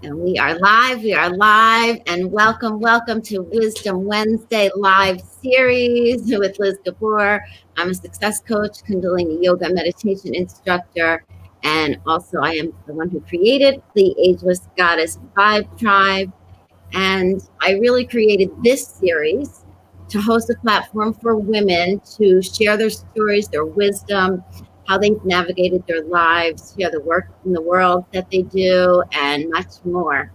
And we are live, and welcome to Wisdom Wednesday live series with Liz Gabor. I'm a success coach, Kundalini yoga meditation instructor, and also I am the one who created the Ageless Goddess Vibe Tribe. And I really created this series to host a platform for women to share their stories, their wisdom, how they've navigated their lives, share the work in the world that they do, and much more.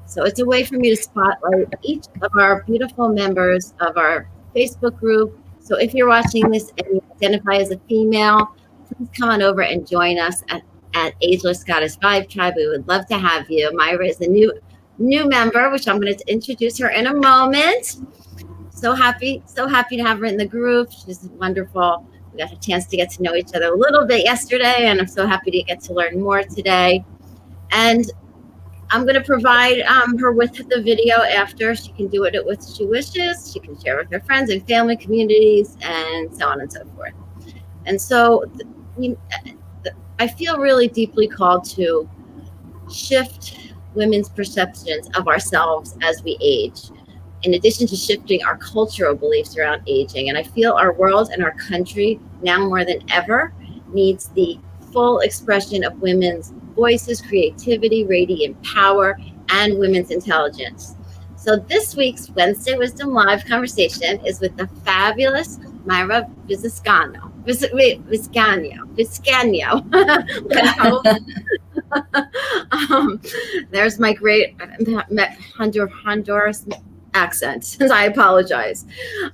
So it's a way for me to spotlight each of our beautiful members of our Facebook group. So if you're watching this and you identify as a female, please come on over and join us at Ageless Goddess Vibe Tribe. We would love to have you. Mayra is a new member, which I'm going to introduce her in a moment. So happy to have her in the group. She's wonderful. We got a chance to get to know each other a little bit yesterday, and I'm so happy to get to learn more today. And I'm going to provide her with the video after. She can do it with she wishes. She can share with her friends and family, communities, and so on and so forth. And so I feel really deeply called to shift women's perceptions of ourselves as we age, in addition to shifting our cultural beliefs around aging. And I feel our world and our country now more than ever needs the full expression of women's voices, creativity, radiant power, and women's intelligence. So this week's Wednesday Wisdom Live conversation is with the fabulous Mayra Vizcaino. There's my great Honduras accent. I apologize.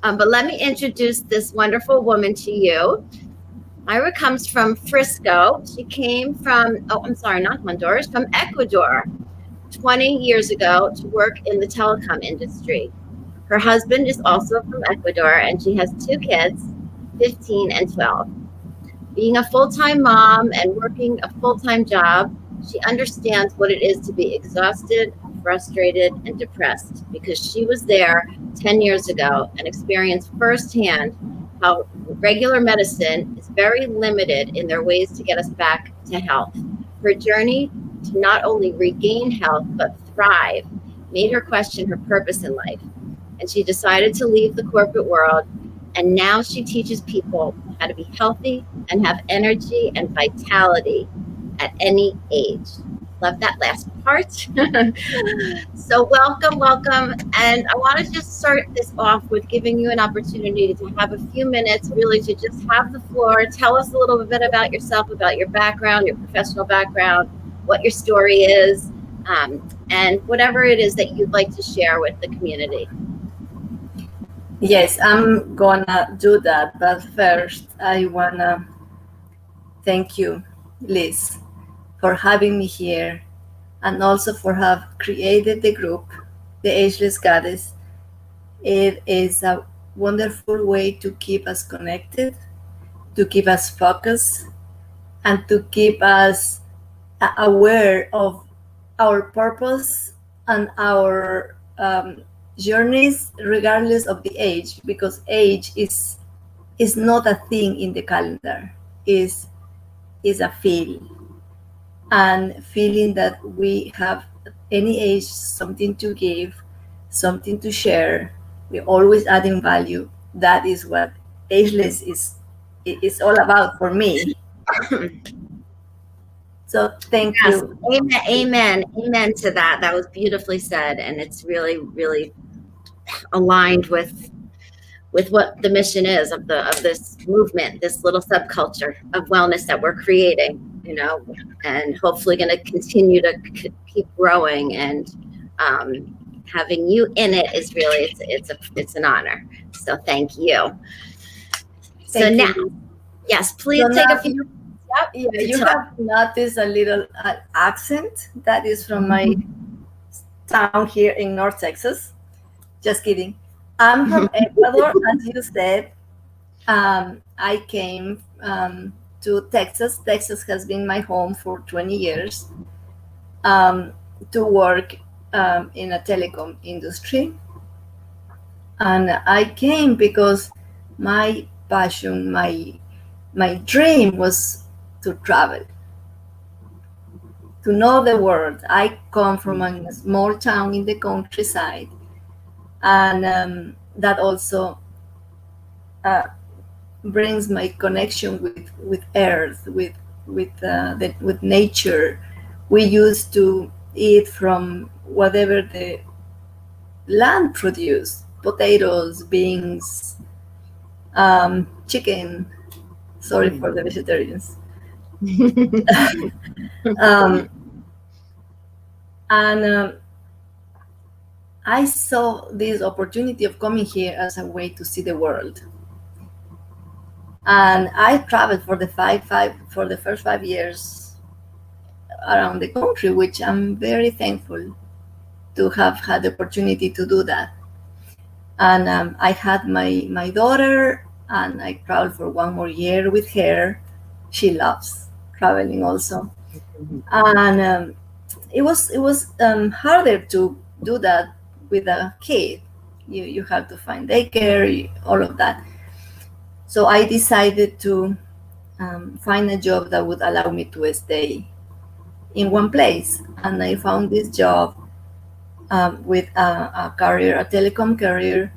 But let me introduce this wonderful woman to you. Mayra comes from Frisco. She came from, not Honduras, from Ecuador 20 years ago to work in the telecom industry. Her husband is also from Ecuador, and she has 2 kids, 15 and 12. Being a full-time mom and working a full-time job, she understands what it is to be exhausted, frustrated, and depressed, because she was there 10 years ago and experienced firsthand how regular medicine is very limited in their ways to get us back to health. Her journey to not only regain health, but thrive, made her question her purpose in life. And she decided to leave the corporate world. And now she teaches people how to be healthy and have energy and vitality at any age. Love that last part. So welcome. And I want to just start this off with giving you an opportunity to have a few minutes really to just have the floor. Tell us a little bit about yourself, about your background, your professional background, what your story is, and whatever it is that you'd like to share with the community. Yes, I'm gonna do that, but first I wanna thank you, Liz, for having me here, and also for have created the group, the Ageless Goddess. It is a wonderful way to keep us connected, to keep us focused, and to keep us aware of our purpose and our journeys, regardless of the age, because age is not a thing in the calendar, is a feel, and feeling that we have at any age something to give, something to share. We're always adding value. That is what ageless is all about for me. So thank you. Amen to that. That was beautifully said, and it's really aligned with what the mission is of this movement, this little subculture of wellness that we're creating, and hopefully going to continue to keep growing. And having you in it is really it's an honor. So thank you. Thank now, you. Yes, please So take now, a few. Yeah, you have noticed a little accent that is from my town here in North Texas. Just kidding. I'm from Ecuador, as you said. I came to Texas. Texas has been my home for 20 years to work in a telecom industry. And I came because my passion, my dream was to travel to know the world. I come from a small town in the countryside, and that also brings my connection with earth, with nature. We used to eat from whatever the land produce: potatoes, beans, chicken. Sorry for the vegetarians. um, and I saw this opportunity of coming here as a way to see the world. And I traveled for the first 5 years around the country, which I'm very thankful to have had the opportunity to do that. And I had my daughter, and I traveled for 1 more year with her. She loves traveling also, and it was harder to do that with a kid. You have to find daycare, all of that. So I decided to find a job that would allow me to stay in one place, and I found this job with a carrier, a telecom carrier,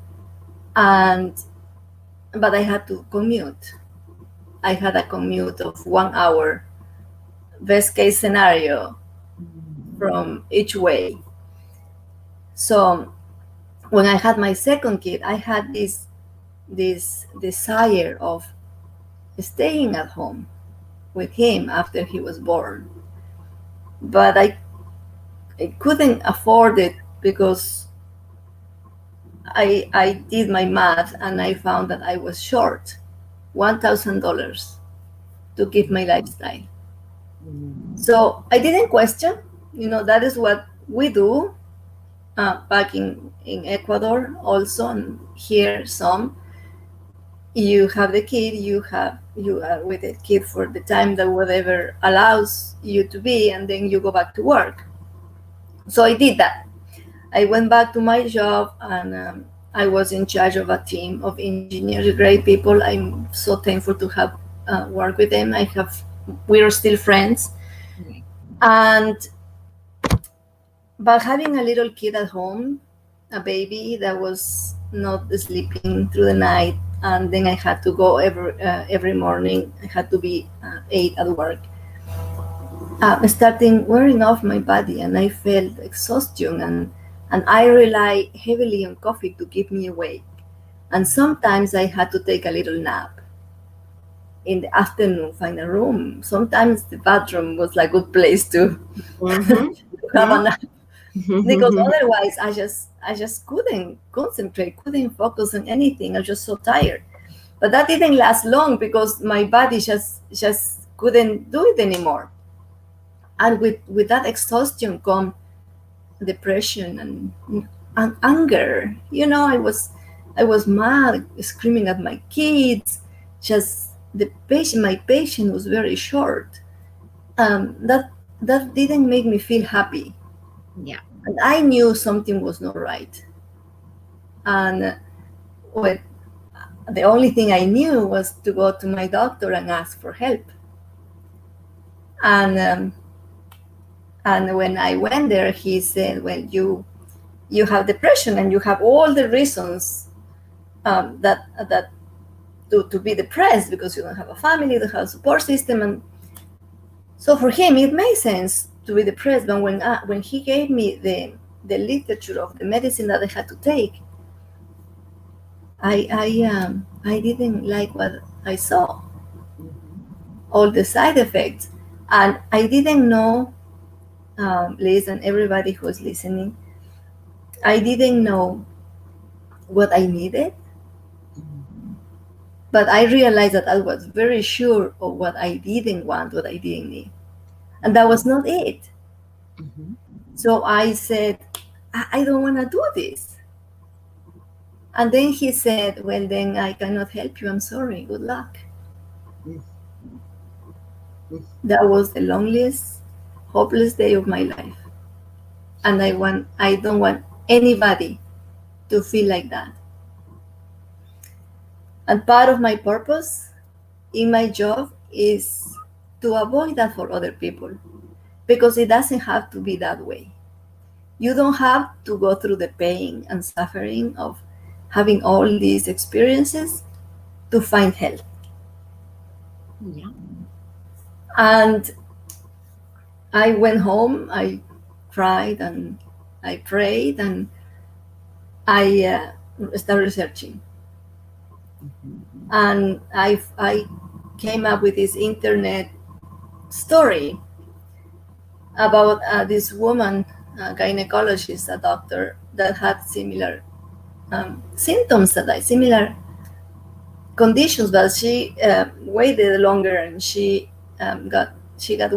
and but I had to commute. I had a commute of 1 hour, best case scenario, from each way. So when I had my second kid, I had this desire of staying at home with him after he was born, but I couldn't afford it because I did my math and I found that I was short $1,000 to keep my lifestyle. So I didn't question. That is what we do back in Ecuador also, and here some. You have the kid, you are with the kid for the time that whatever allows you to be, and then you go back to work. So I did that. I went back to my job, and I was in charge of a team of engineers, great people. I'm so thankful to have worked with them. We are still friends, and but having a little kid at home, a baby that was not sleeping through the night, and then I had to go every morning. I had to be 8 at work. Starting wearing off my body, and I felt exhaustion, and I rely heavily on coffee to keep me awake. And sometimes I had to take a little nap in the afternoon, find a room. Sometimes the bathroom was like a good place to have a nap, because otherwise I just couldn't concentrate, couldn't focus on anything. I was just so tired. But that didn't last long because my body just couldn't do it anymore. And with that exhaustion come depression and anger. I was mad, screaming at my kids. Just my patience was very short. That didn't make me feel happy. Yeah. And I knew something was not right. And well, the only thing I knew was to go to my doctor and ask for help. And when I went there, he said, "Well, you have depression, and you have all the reasons that to be depressed, because you don't have a family, you don't have a support system." And so for him, it made sense to be depressed. But when he gave me the literature of the medicine that I had to take, I didn't like what I saw, all the side effects, and I didn't know, Liz, and everybody who's listening, I didn't know what I needed, but I realized that I was very sure of what I didn't want, what I didn't need, and that was not it. So I said, I don't want to do this. And then he said, "Well, then I cannot help you. I'm sorry. Good luck." That was the loneliest, hopeless day of my life. And I don't want anybody to feel like that. And part of my purpose in my job is to avoid that for other people. because it doesn't have to be that way. You don't have to go through the pain and suffering of having all these experiences to find health. Yeah. And I went home, I cried and I prayed, and I started researching. And I came up with this internet story about this woman, a gynecologist, a doctor that had similar symptoms, similar conditions, but she waited longer, and she got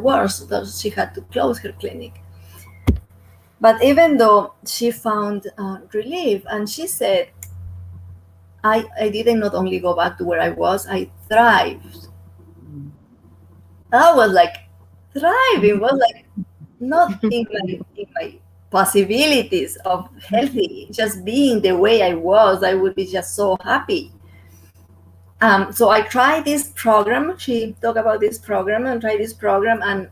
worse, so she had to close her clinic. But even though she found relief, and she said, I didn't not only go back to where I was, I thrived. I was like, thriving was like not in my possibilities of healthy, just being the way I was, I would be just so happy. So I tried this program. She talked about this program, and tried this program, and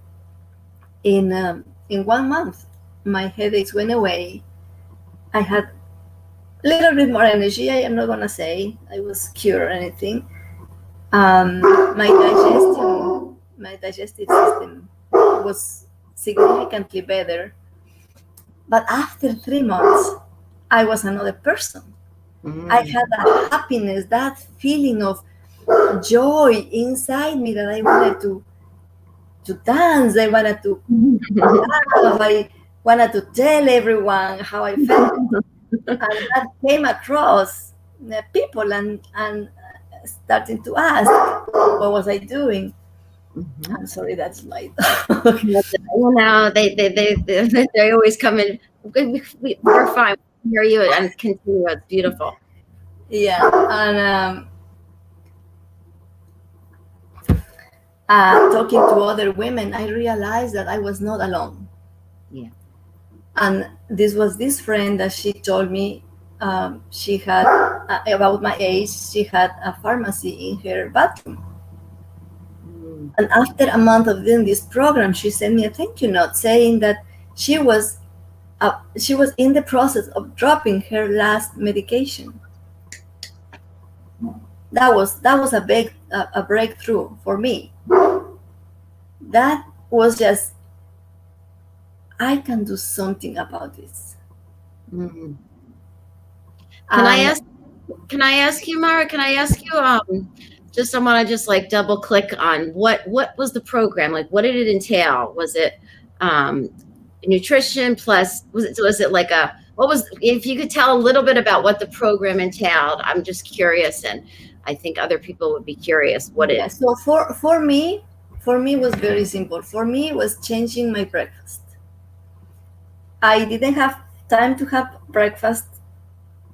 in 1 month, my headaches went away. I had a little bit more energy. I am not gonna say I was cured or anything. My digestive system was significantly better. But after 3 months, I was another person. I had that happiness, that feeling of joy inside me that I wanted to dance. I wanted to laugh. I wanted to tell everyone how I felt. And that came across the people, and starting to ask, what was I doing? I'm sorry, that's my dog. They always come in. We're fine. We hear you and continue. It's beautiful. Yeah, and talking to other women, I realized that I was not alone. Yeah. And this was this friend that she told me she had, about my age, she had a pharmacy in her bathroom. And after a month of doing this program, she sent me a thank you note saying that she was in the process of dropping her last medication. That was a breakthrough for me. That was just, I can do something about this. Can I ask you, Mayra? Can I ask you? Just I want to just like double click on what was the program like? What did it entail? Was it nutrition plus? Was it like a what was? If you could tell a little bit about what the program entailed, I'm just curious, and I think other people would be curious. What it? So for me it was very simple. For me, it was changing my breakfast. I didn't have time to have breakfast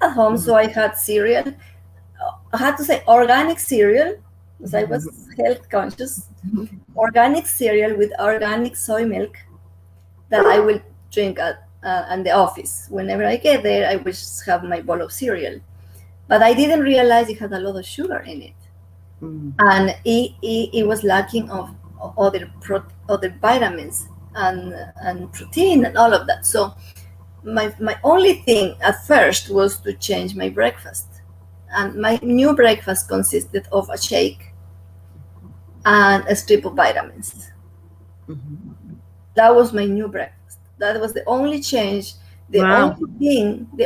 at home, so I had cereal. I had to say organic cereal, because I was health conscious. Organic cereal with organic soy milk that I will drink at the office. Whenever I get there, I will just have my bowl of cereal. But I didn't realize it had a lot of sugar in it. And it was lacking of other vitamins and protein and all of that. So my only thing at first was to change my breakfast. And my new breakfast consisted of a shake and a strip of vitamins. That was my new breakfast. That was the only change, the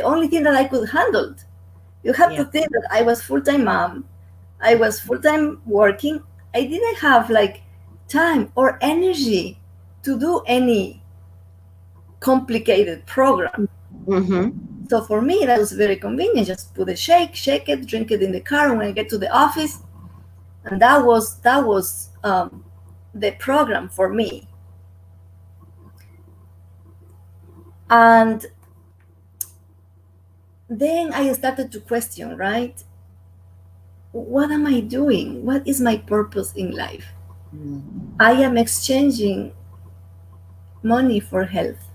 only thing that I could handle. You have to think that I was full-time mom. I was full-time working. I didn't have like time or energy to do any complicated program. So for me, that was very convenient. Just put a shake it, drink it in the car when I get to the office, and that was the program for me. And then I started to question, right? What am I doing? What is my purpose in life? I am exchanging money for health.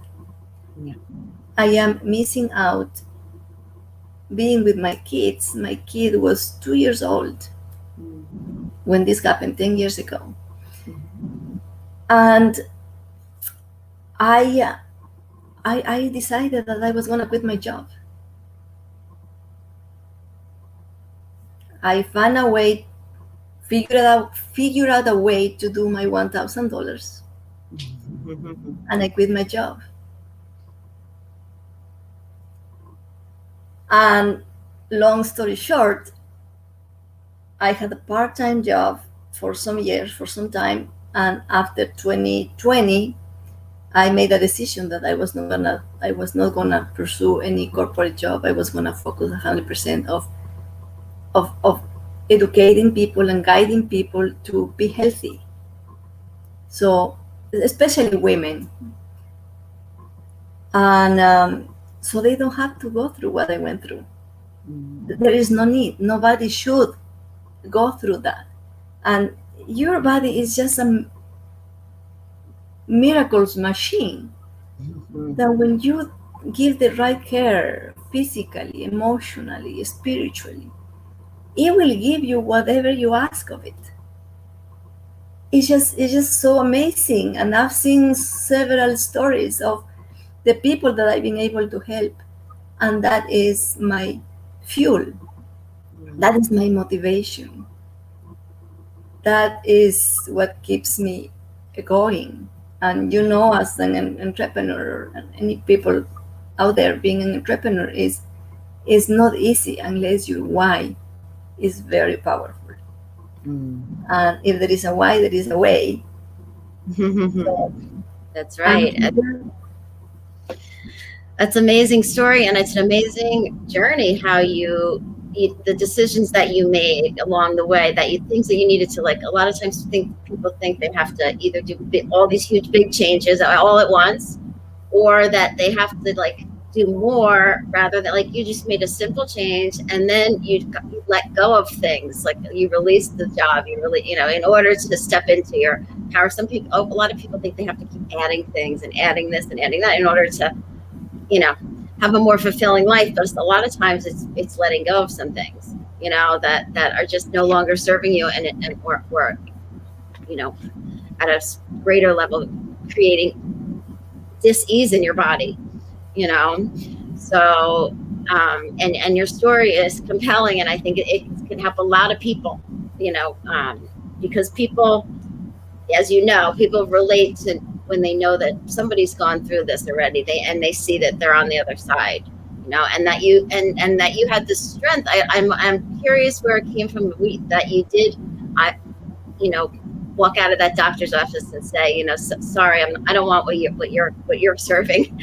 I am missing out being with my kids. My kid was 2 years old when this happened 10 years ago. And I, I decided that I was going to quit my job. I found a way, figured out a way to do my $1,000, and I quit my job. And long story short, I had a part-time job for some years, for some time, and after 2020, I made a decision that I was not gonna pursue any corporate job. I was gonna focus 100% of educating people and guiding people to be healthy. So, especially women, and so they don't have to go through what I went through. There is no need. Nobody should go through that. And your body is just a miracles machine that when you give the right care physically, emotionally, spiritually, it will give you whatever you ask of it. It's just so amazing. And I've seen several stories of the people that I've been able to help, and that is my fuel. That is my motivation. That is what keeps me going. And as an entrepreneur, and any people out there, being an entrepreneur is not easy unless your why is very powerful. And if there is a why, there is a way. So, That's right. That's an amazing story, and it's an amazing journey how the decisions that you made along the way, things that you needed to, like, a lot of times people think they have to either do all these huge big changes all at once, or that they have to like do more, rather than, like, you just made a simple change and then you let go of things, like you released the job, you really, in order to step into your power. A lot of people think they have to keep adding things and adding this and adding that in order to have a more fulfilling life. But a lot of times it's letting go of some things, that are just no longer serving you, and we're at a greater level, creating dis-ease in your body, so and your story is compelling, and I think it can help a lot of people, because people, as people relate to when they know that somebody's gone through this already, they see that they're on the other side, and that you had the strength. I'm curious where it came from, that you did, walk out of that doctor's office and say, sorry, I don't want what you're serving.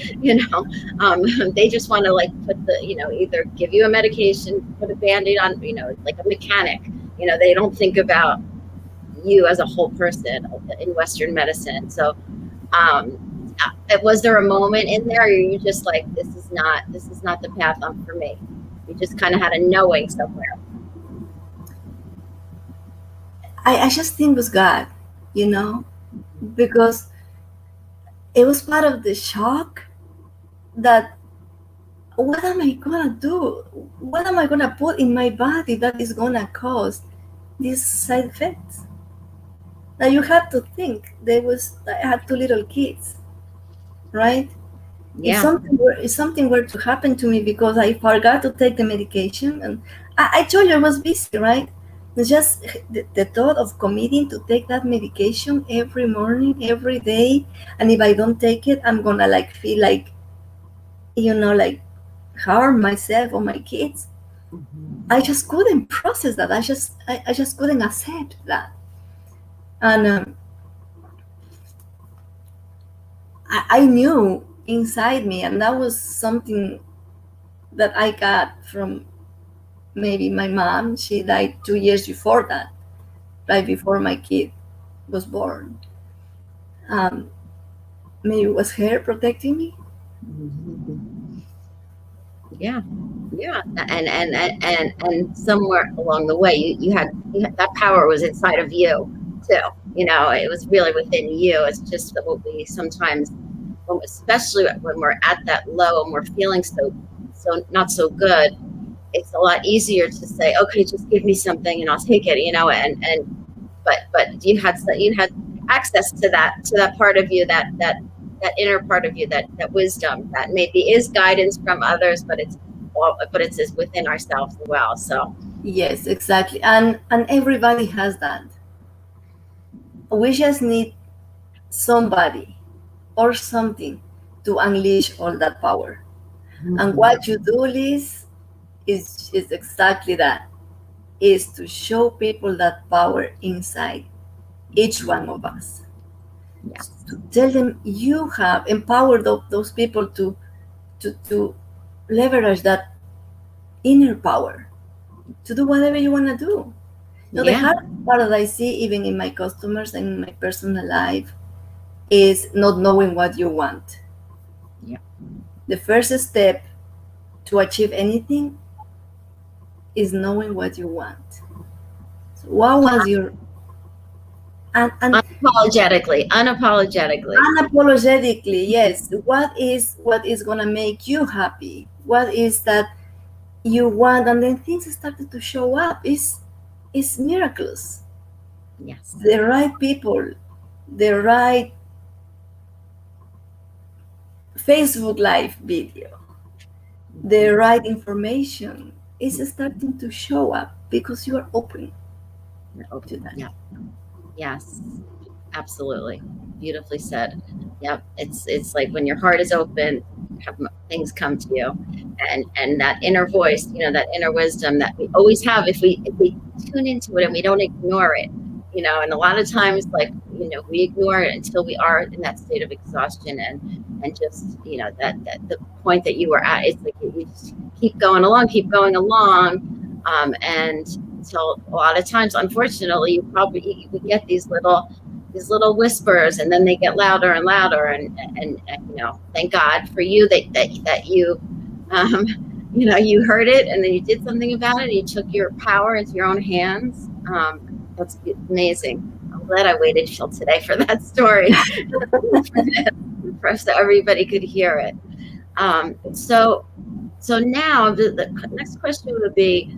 They just want to, like, put the, either give you a medication, put a Band-Aid on, like a mechanic. They don't think about you as a whole person in Western medicine. So was there a moment in there, or you just like, this is not the path for me? You just kind of had a knowing somewhere. I just think it was God, because it was part of the shock that, what am I gonna do? What am I gonna put in my body that is gonna cause these side effects? Now you have to think, I had 2 little kids, right? Yeah. If something were to happen to me because I forgot to take the medication, and I told you I was busy, right? It's just the thought of committing to take that medication every morning, every day, and if I don't take it, I'm gonna feel like, like harm myself or my kids. I just couldn't process that. I just couldn't accept that. And I knew inside me, and that was something that I got from maybe my mom. She died 2 years before that, right before my kid was born. Maybe it was her protecting me. Yeah, and somewhere along the way, you had that power was inside of you too. It was really within you. It's just that what we sometimes, especially when we're at that low and we're feeling so not so good, it's a lot easier to say, okay, just give me something and I'll take it. But you had access to that part of you that inner part of you, that wisdom that maybe is guidance from others, but it's within ourselves as well. So Yes, exactly. And everybody has that. We just need somebody or something to unleash all that power. And what you do, Liz, is exactly that, is to show people that power inside each one of us. yes, To tell them you have empowered those people to leverage that inner power to do whatever you want to do. So the yeah, hard part that I see even in my customers and in my personal life is not knowing what you want. yeah. The first step to achieve anything is knowing what you want. So what was your and Unapologetically. unapologetically, yes, what is gonna make you happy? What is that you want? And then things started to show up. It's miraculous. Yes. The right people, the right Facebook live video, the right information is starting to show up because you are open to that. Yeah. Yes. Absolutely. Beautifully said. Yep. It's like when your heart is open, things come to you, and that inner voice, that inner wisdom that we always have, if we tune into it and we don't ignore it, and a lot of times, like, we ignore it until we are in that state of exhaustion, and just, that the point that you were at, it's like you just keep going along, and until a lot of times, unfortunately, we get these little whispers, and then they get louder and louder, and thank God for you that you you heard it, and then you did something about it, and you took your power into your own hands. That's amazing. I'm glad I waited till today for that story so everybody could hear it. So now the next question would be,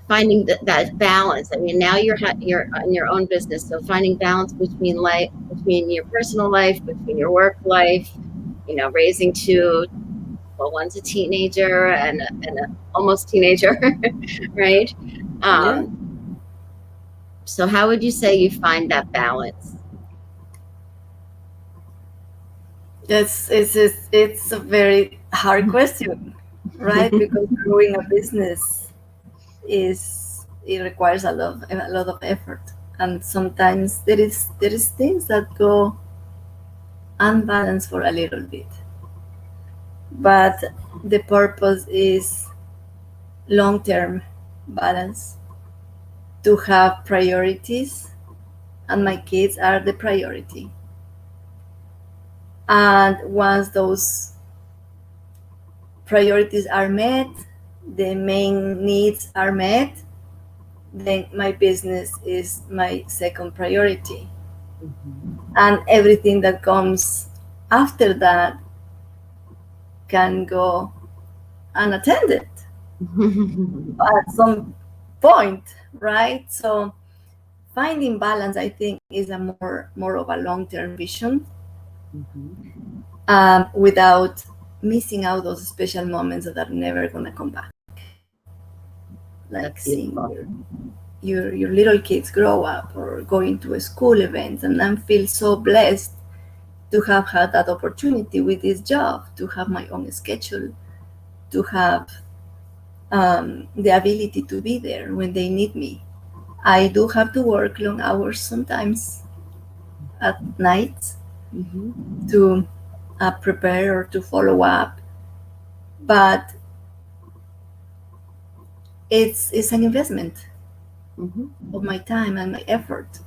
finding that balance. I mean, now you're in your own business, so finding balance between your personal life, between your work life, raising two, well, one's a teenager and a almost teenager, right? Yeah. So how would you say you find that balance? It's a very hard question, right? Because growing a business it requires a lot of effort, and sometimes there is things that go unbalanced for a little bit, but the purpose is long-term balance, to have priorities, and my kids are the priority. And once those priorities are met, the main needs are met, then my business is my second priority. And everything that comes after that can go unattended at some point, right? So finding balance, I think, is a more of a long-term vision, without missing out those special moments that are never going to come back, like That's seeing beautiful. your little kids grow up, or going to a school events. And I feel so blessed to have had that opportunity with this job, to have my own schedule, to have the ability to be there when they need me. I do have to work long hours sometimes at night to prepare or to follow up, but it's an investment of my time and my effort.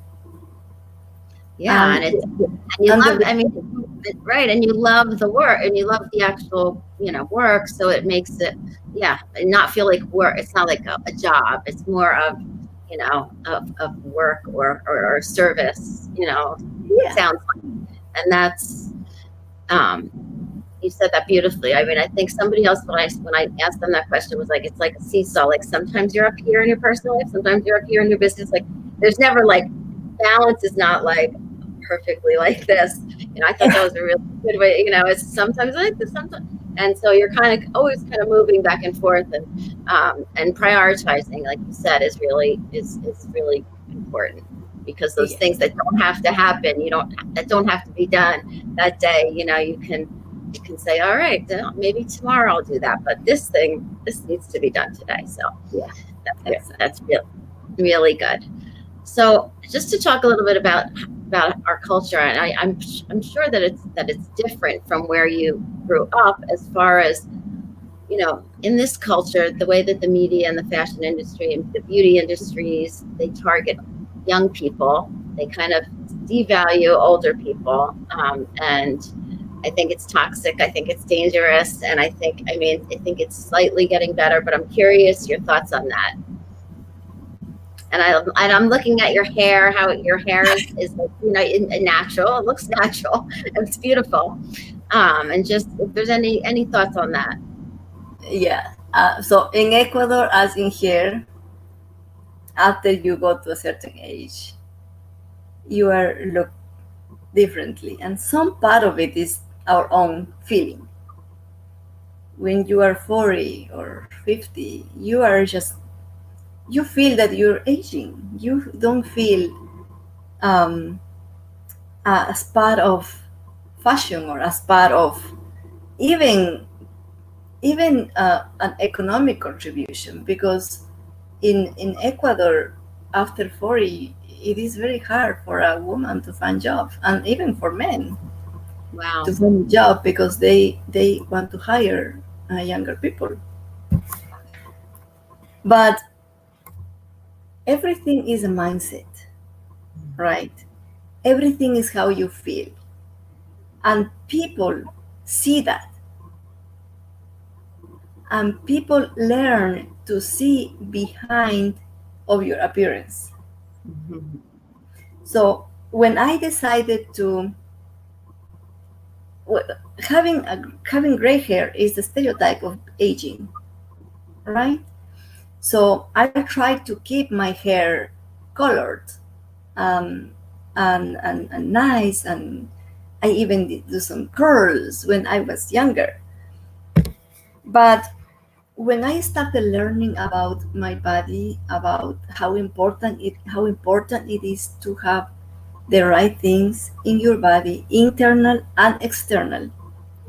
Yeah, And and you and love, the, I mean, right, and you love the work, and you love the actual, work, so it makes it, yeah, not feel like work. It's not like a job. It's more of, of work, or service, yeah, sounds like. And that's, you said that beautifully. I mean, I think somebody else, when I asked them that question, was like, it's like a seesaw. Like, sometimes you're up here in your personal life, sometimes you're up here in your business. Like, there's never, like, balance is not like perfectly like this. I thought that was a really good way. It's sometimes I like this, sometimes, and so you're always kind of moving back and forth, and prioritizing, like you said, is really important, because those Yeah, things that don't have to happen, that don't have to be done that day. You can say, all right, maybe tomorrow I'll do that, but this needs to be done today. So yeah, exactly. that's really good. So just to talk a little bit about our culture, and I'm sure that it's different from where you grew up, as far as, in this culture, the way that the media and the fashion industry and the beauty industries, they target young people. They kind of devalue older people, and I think it's toxic. I think it's dangerous, and I think it's slightly getting better. But I'm curious your thoughts on that. And I'm looking at your hair. How your hair is like, natural. It looks natural. It's beautiful. And just if there's any thoughts on that. Yeah. So in Ecuador, as in here, after you go to a certain age, you are looked differently, and some part of it is our own feeling. When you are 40 or 50, you feel that you're aging. You don't feel um, as part of fashion, or as part of even an economic contribution, because in Ecuador, after 40, it is very hard for a woman to find job, and even for men Wow. to find a job, because they want to hire younger people. But everything is a mindset, right? Everything is how you feel, and people see that, and people learn to see behind of your appearance. Mm-hmm. So when I decided to, well, having gray hair is the stereotype of aging, right? So I tried to keep my hair colored, um, and nice, and I even did do some curls when I was younger. But when I started learning about my body, about how important it is to have the right things in your body, internal and external,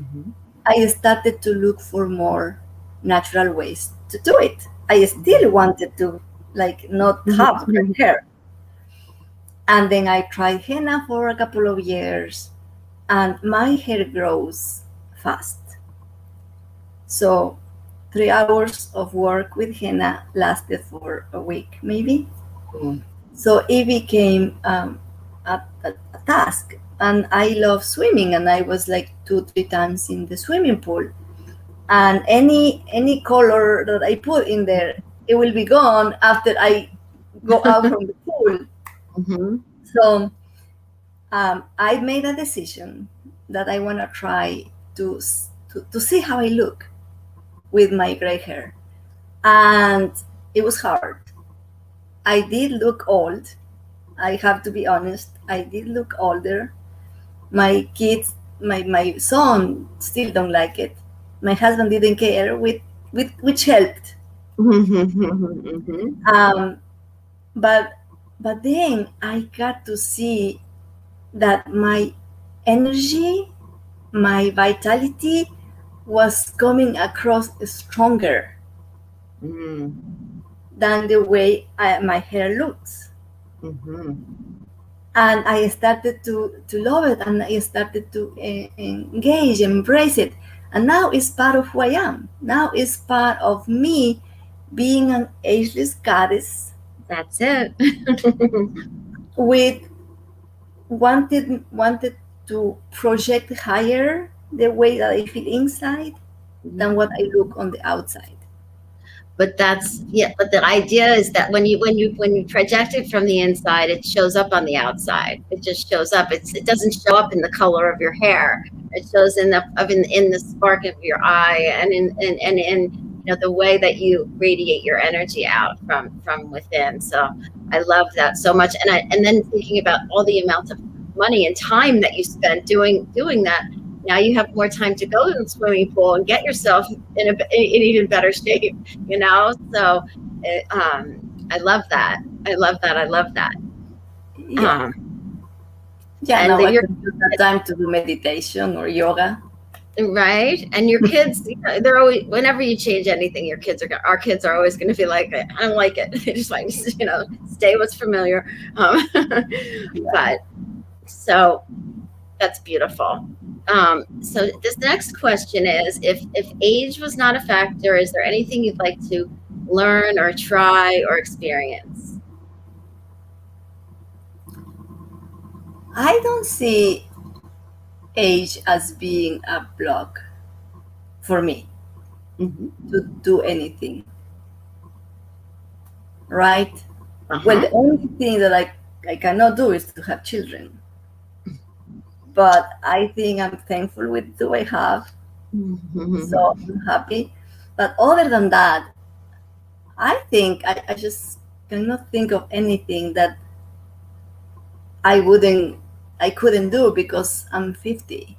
Mm-hmm. I started to look for more natural ways to do it. I still wanted to, like, not have gray hair. And then I tried henna for a couple of years, and my hair grows fast. So 3 hours of work with henna lasted for a week, maybe. Mm-hmm. So it became a task. And I love swimming, and I was like 2 3 times in the swimming pool. And any color that I put in there, it will be gone after I go out from the pool. Mm-hmm. So I made a decision that I want to try to see how I look with my gray hair, and it was hard. I did look old. I have to be honest. I did look older. My kids, my son still don't like it. My husband didn't care, which helped. Mm-hmm. Um, but but then I got to see that my energy, my vitality was coming across stronger Mm-hmm. than the way my hair looks. Mm-hmm. And I started to love it, and I started to engage, embrace it. And now it's part of who I am. Now it's part of me being an ageless goddess That's it. with wanted to project higher the way that I feel inside than what I look on the outside. But but the idea is that when you project it from the inside, it shows up on the outside. It just shows up. It doesn't show up in the color of your hair. It shows in the spark of your eye, and in the way that you radiate your energy out from within. So I love that so much. And then thinking about all the amounts of money and time that you spent doing that. Now you have more time to go to the swimming pool and get yourself in even better shape, So I love that. I love that. I love that. Yeah. Yeah, and now I can use that time to do meditation or yoga. Right. And your kids, they're always, whenever you change anything, our kids are always going to be like, I don't like it. They just like, stay what's familiar. But so that's beautiful. So this next question is, if age was not a factor, is there anything you'd like to learn or try or experience? I don't see age as being a block for me to do anything. Right? Well, the only thing that I cannot do is to have children. But I think I'm thankful with who I have. So I'm happy. But other than that, I think I just cannot think of anything that I couldn't do because I'm 50.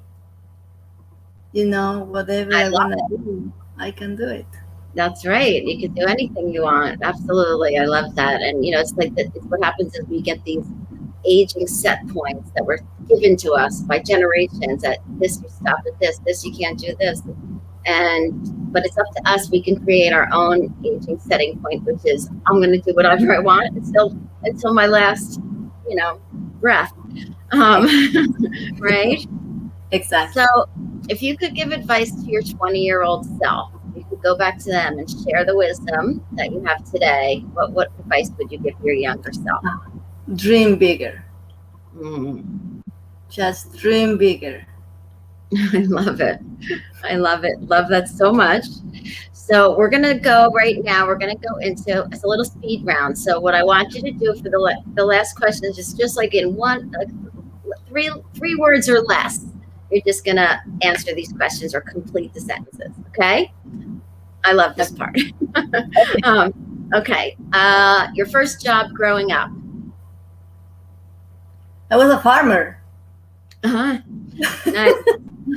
Whatever I want to do, I can do it. That's right. You can do anything you want. Absolutely. I love that. And, it's like it's what happens is we get these aging set points that were given to us by generations that this, you stop at this you can't do this. But it's up to us. We can create our own aging setting point, which is I'm going to do whatever I want until my last, breath. Right? Exactly. So if you could give advice to your 20-year-old self, you could go back to them and share the wisdom that you have today, what advice would you give your younger self? Dream bigger. Just dream bigger. I love it. I love it. Love that so much. So we're going to go right now. We're going to go into a little speed round. So what I want you to do for the last question is just like in three words or less. You're just going to answer these questions or complete the sentences. Okay? I love this part. Okay. Your first job growing up? I was a farmer. Nice.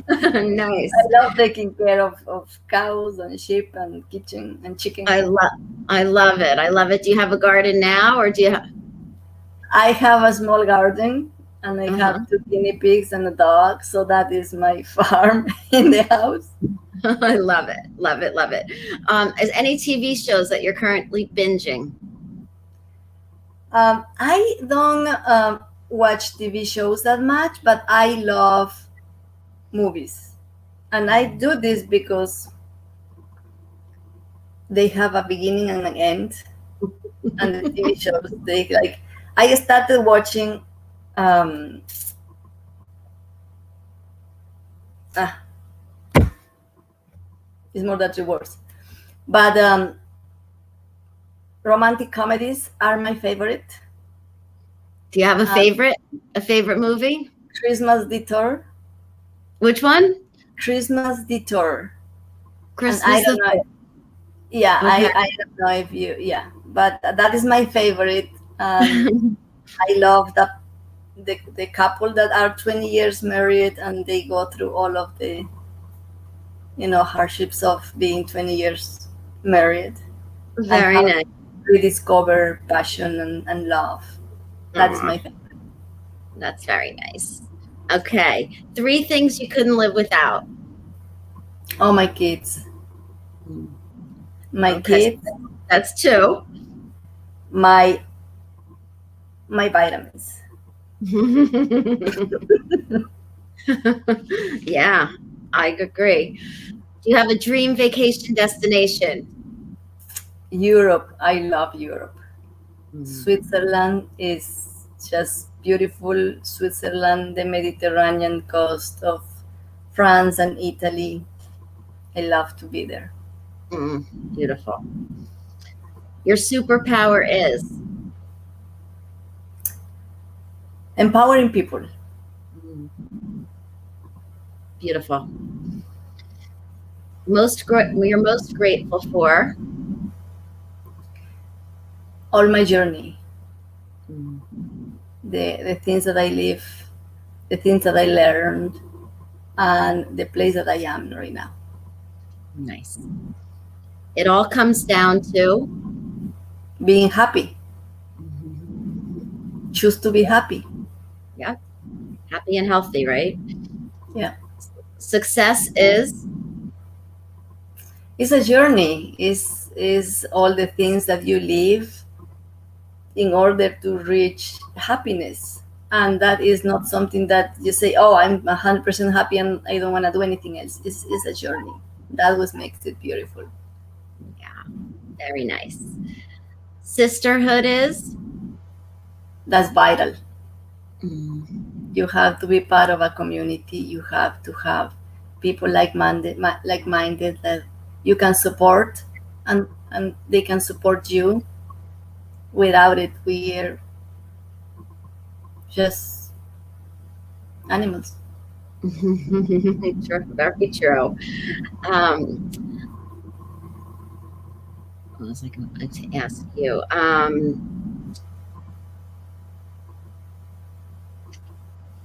Nice. I love taking care of cows and sheep and kitchen and chicken. I love it. I love it. Do you have a garden now, or do you I have a small garden, and I have 2 guinea pigs and a dog, so that is my farm in the house. I love it. Love it. Love it. Is any TV shows that you're currently binging? I don't watch TV shows that much, but I love movies. And I do this because they have a beginning and an end. And the TV shows, I started watching it's more than 3 words. But romantic comedies are my favorite. Do you have a favorite movie? Christmas Detour. Which one? Christmas Detour. Christmas. I don't know. Yeah, okay. I don't know if you. But that is my favorite. I love the couple that are 20 years married, and they go through all of the hardships of being 20 years married. Very nice. Rediscover passion and love. That is my favorite. That's very nice. Okay. 3 things you couldn't live without. Oh, my kids. My kids. That's 2. My vitamins. Yeah, I agree. Do you have a dream vacation destination? Europe. I love Europe. Switzerland is just beautiful. Switzerland, the Mediterranean coast of France and Italy. I love to be there. Beautiful. Your superpower is? Empowering people. Beautiful. You're most grateful for? All my journey. The things that I live the things that I learned, and the place that I am right now. Nice. It all comes down to Being happy. mm-hmm. Choose to be happy. Yeah, happy and healthy, right? Yeah. Success is It's a journey. Is all the things that you live in order to reach happiness. And that is not something that you say, oh, I'm 100% happy and I don't want to do anything else. It's a journey. That what makes it beautiful. yeah, very nice. Sisterhood is That's vital. mm, You have to be part of a community. You have to have people like-minded that you can support, and they can support you. Without it, we are just animals. true, very true. Um, what was I going to ask you?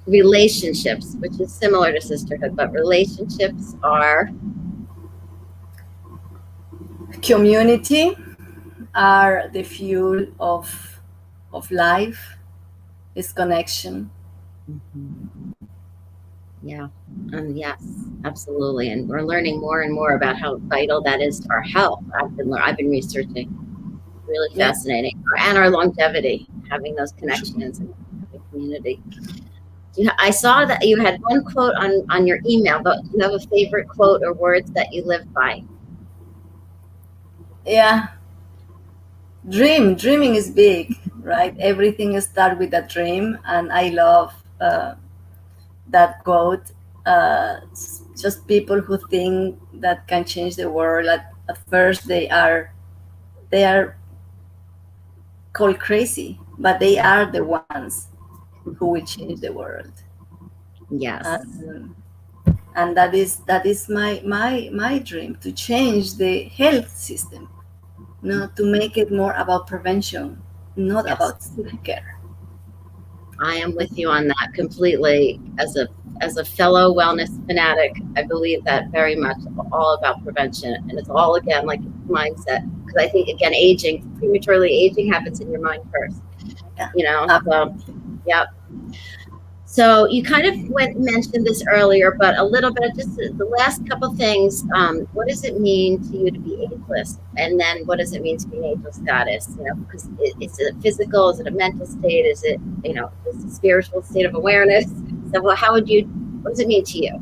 Relationships, which is similar to sisterhood, but relationships are Community are the fuel of life. Is connection. mm-hmm. Yeah, yes, absolutely. And we're learning more and more about how vital that is to our health. I've been researching. Really Yes, fascinating, and our longevity, having those for sure. connections and having community. I saw that you had one quote on your email, but do you have a favorite quote or words that you live by? Yeah, dreaming is big, right? Everything starts with a dream, and I love that quote. Just people who think that can change the world. At first, they are called crazy, but they are the ones who will change the world. Yes, And, and that is my dream, to change the health system, to make it more about prevention, not yes, about self-care. I am with you on that completely. As a fellow wellness fanatic, I believe that very much, all about prevention, and it's all again like mindset. Because I think again, prematurely aging happens in your mind first. Yeah, So absolutely. yeah. So you kind of mentioned this earlier, but a little bit, just the last couple things. What does it mean to you to be ageless? And then what does it mean to be an ageless goddess? Because is it physical? Is it a mental state? Is it, is it a spiritual state of awareness? So what does it mean to you?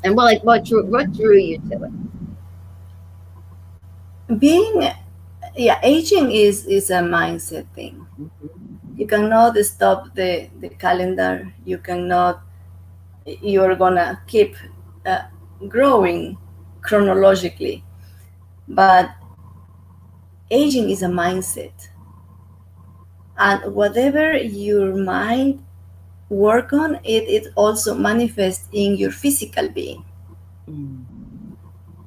And what drew you to it? Being Yeah, aging is a mindset thing. You cannot stop the calendar. You're gonna keep uh, growing chronologically, but aging is a mindset, and whatever your mind work on it, it also manifests in your physical being. Mm.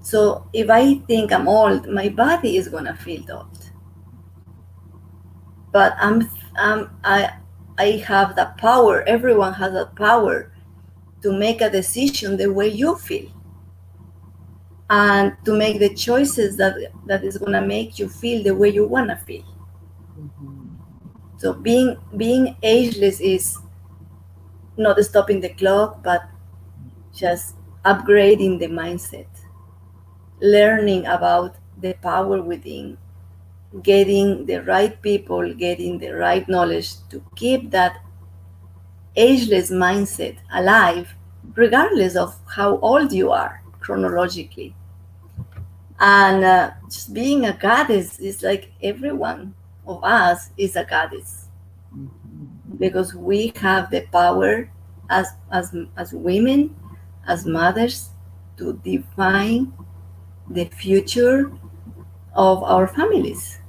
So if I think I'm old, my body is gonna feel old, but I have the power. Everyone has that power to make a decision the way you feel, and to make the choices that is gonna make you feel the way you wanna feel. Mm-hmm. So being ageless is not stopping the clock, but just upgrading the mindset, learning about the power within, getting the right people, getting the right knowledge to keep that ageless mindset alive, regardless of how old you are chronologically. And just being a goddess is like everyone of us is a goddess, Mm-hmm. because we have the power as women, as mothers, to define the future of our families.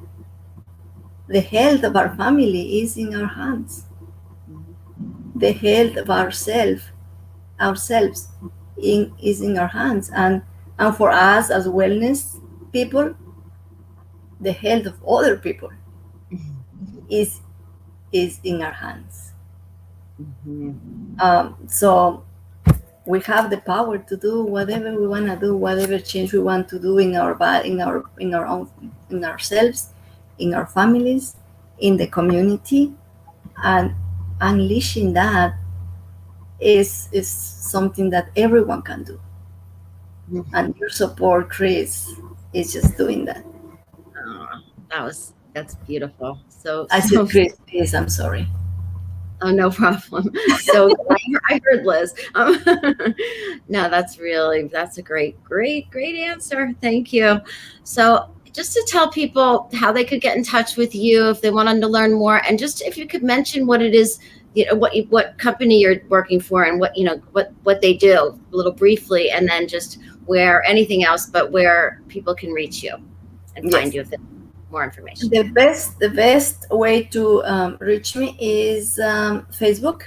The health of our family is in our hands. The health of ourselves is in our hands, and for us as wellness people, the health of other people Mm-hmm. is is in our hands. Mhm. So we have the power to do whatever we want to do, whatever change we want to do in our body, in our own, in ourselves, in our families, in the community, and unleashing that is something that everyone can do. And your support, Chris, is just doing that. Oh, that's beautiful. So I said so Chris, please, I'm sorry. oh, no problem. So I heard Liz. No, that's a great answer. Thank you. So just to tell people how they could get in touch with you if they wanted to learn more, and just if you could mention what it is, what company you're working for, and what they do a little briefly, and then just where anything else, but where people can reach you and find Yes. you if they want more information. The best way to reach me is Facebook,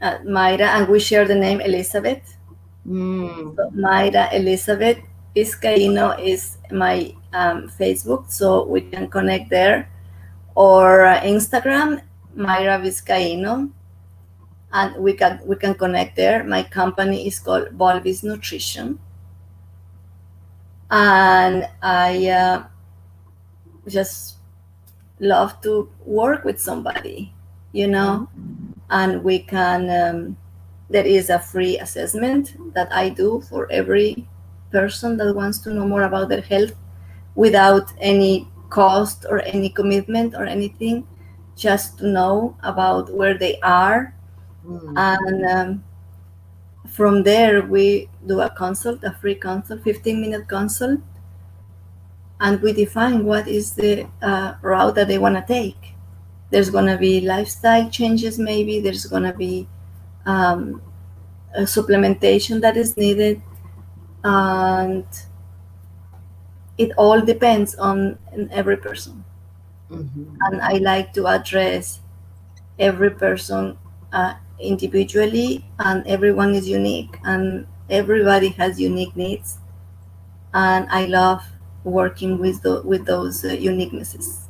Mayra, and we share the name Elizabeth. Mm. So Mayra Elizabeth Vizcaino is my Facebook, so we can connect there. Or Instagram, Mayra Vizcaino, and we can connect there. My company is called Volvis Nutrition, and I just love to work with somebody, you know, and we can. There is a free assessment that I do for every person that wants to know more about their health without any cost or any commitment or anything, just to know about where they are. Mm. And from there, we do a consult, a free consult, 15-minute consult, and we define what is the route that they want to take. There's going to be lifestyle changes, maybe, there's going to be um, a supplementation that is needed, and it all depends on every person. Mhm. And I like to address every person individually, and everyone is unique, and everybody has unique needs. And I love working with those uniquenesses.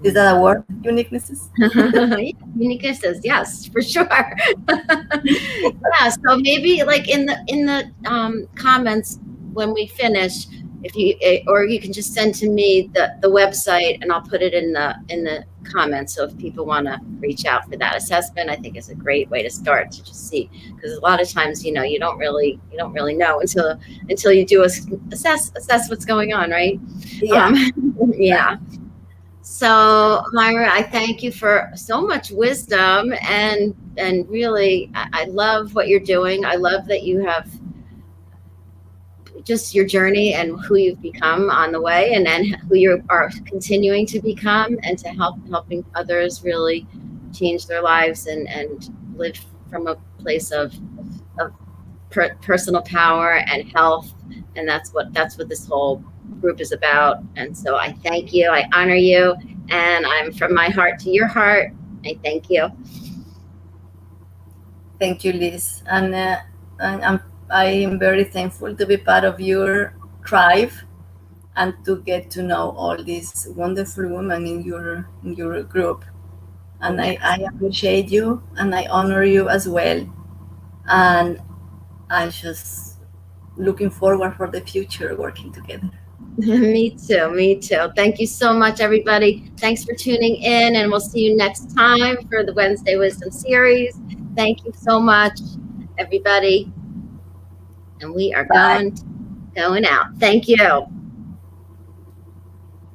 Is that a word? Uniquenesses? Yeah, uniquenesses, yes, for sure. Yeah, so maybe like in the comments when we finish, if you or you can just send to me the website, and I'll put it in the comments. So if people want to reach out for that assessment, I think is a great way to start, to just see, because a lot of times you don't really know until you do assess what's going on, right? Yeah. Um, yeah. So, Myra, I thank you for so much wisdom, and really, I love what you're doing. I love that you have just your journey and who you've become on the way, and then who you are continuing to become, and to helping others really change their lives and live from a place of personal power and health. And that's what this whole group is about. And so I thank you, I honor you, and I'm from my heart to your heart. I thank you. Thank you, Liz. And I am very thankful to be part of your tribe and to get to know all these wonderful women in your group. And I Yes. appreciate you, and I honor you as well. And I just looking forward for the future working together. Me too, me too. Thank you so much, everybody. Thanks for tuning in, and we'll see you next time for the Wednesday Wisdom series. Thank you so much, everybody. And we are Bye. going out. Thank you.